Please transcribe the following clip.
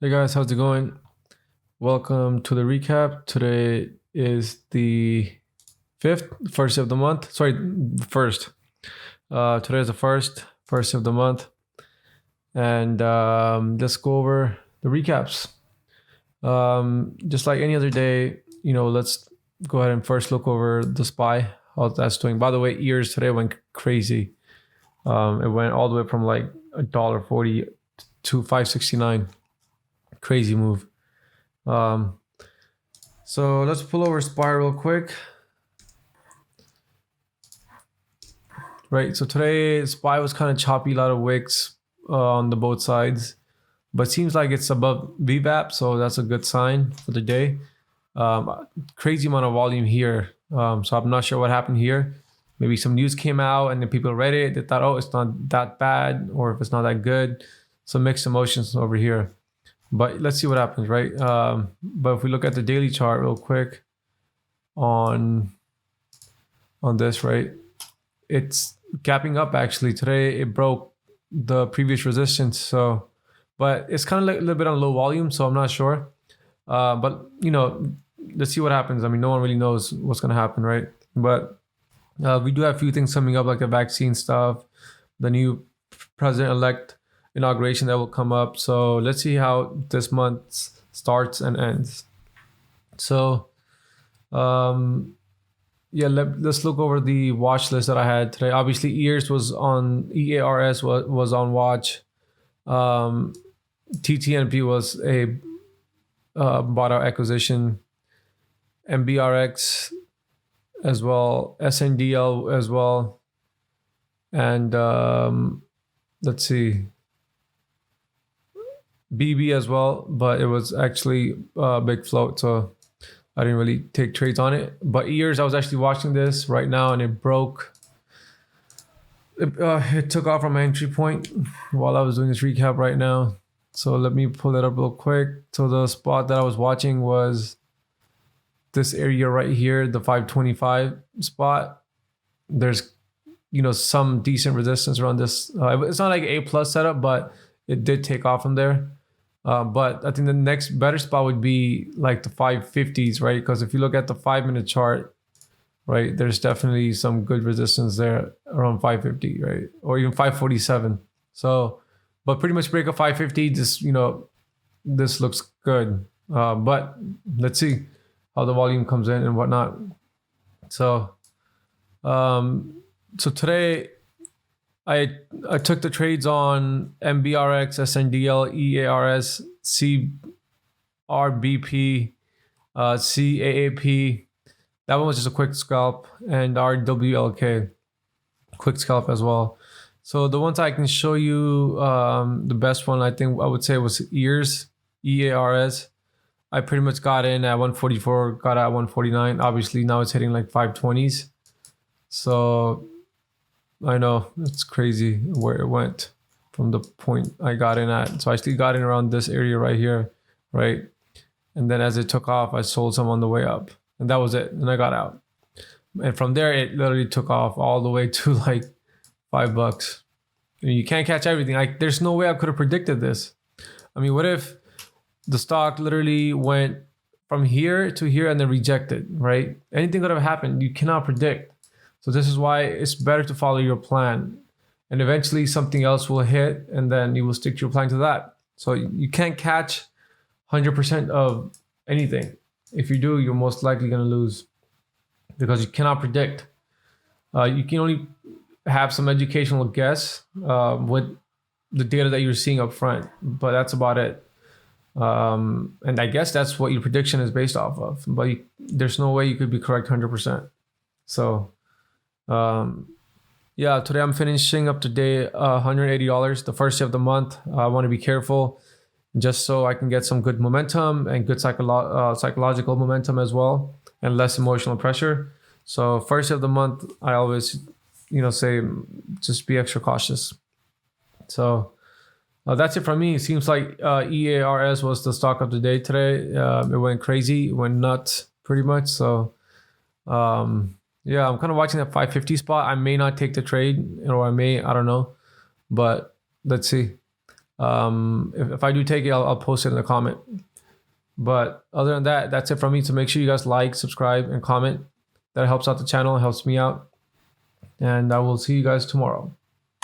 Hey guys, how's it going? Welcome to the recap. Today is the first of the month. Sorry, first. Today is the first of the month, and let's go over the recaps. Just like any other day, let's go ahead and first look over the SPY, how that's doing. By the way, ears today went crazy. It went all the way from like $1.40 to $5.69. Crazy move. So let's pull over SPY real quick. Right, so today SPY was kind of choppy, a lot of wicks on the both sides, but seems like it's above VWAP, so that's a good sign for the day. Crazy amount of volume here, so I'm not sure what happened here. Maybe some news came out and then people read it, they thought, oh, it's not that bad, or if it's not that good. Some mixed emotions over here. But let's see what happens, right? But if we look at the daily chart real quick on this, right? It's gapping up actually. Today it broke the previous resistance. So, but it's kind of like a little bit on low volume, so I'm not sure. But let's see what happens. I mean, no one really knows what's gonna happen, right? But we do have a few things coming up, like the vaccine stuff, the new president-elect inauguration that will come up. So let's see how this month starts and ends. So let's look over the watch list that I had today. Obviously EARS was on was on watch. TTNP was a bought out acquisition. MBRX as well, SNDL as well, and let's see, BB as well, but it was actually a big float, so I didn't really take trades on it. But EARS, I was actually watching this right now, and it broke. It took off from my entry point while I was doing this recap right now. So let me pull it up real quick. So the spot that I was watching was this area right here, the 525 spot. There's some decent resistance around this. It's not like A+ setup, but it did take off from there. But I think the next better spot would be like the 550s, right? Because if you look at the 5-minute chart, right, there's definitely some good resistance there around 550, right? Or even 547. So, but pretty much break a 550, just, this looks good. But let's see how the volume comes in and whatnot. So, so today, I took the trades on MBRX, SNDL, EARS, CRBP, CAAP. That one was just a quick scalp, and RWLK, quick scalp as well. So the ones I can show you, the best one I think I would say was EARS. I pretty much got in at 144, got out at 149. Obviously now it's hitting like 520s. So I know it's crazy where it went from the point I got in at. So I still got in around this area right here, right? And then as it took off, I sold some on the way up, and that was it. And I got out. And from there, it literally took off all the way to like $5. I mean, you can't catch everything. Like, there's no way I could have predicted this. I mean, what if the stock literally went from here to here and then rejected, right? Anything could have happened. You cannot predict. So this is why it's better to follow your plan, and eventually something else will hit, and then you will stick to your plan to that. So you can't catch 100% of anything. If you do, you're most likely going to lose, because you cannot predict. You can only have some educational guess with the data that you're seeing up front, but that's about it. And I guess that's what your prediction is based off of, but there's no way you could be correct 100%. So today I'm finishing up today $180, the first day of the month. I want to be careful just so I can get some good momentum and good psychological momentum as well, and less emotional pressure. So first of the month, I always say just be extra cautious. So that's it from me. It seems like EARS was the stock of the day today. It went crazy, it went nuts pretty much. So yeah, I'm kind of watching that 550 spot. I may not take the trade, or I don't know, but let's see. If I do take it, I'll post it in the comment. But other than that, that's it from me. So make sure you guys like, subscribe, and comment. That helps out the channel, helps me out. And I will see you guys tomorrow.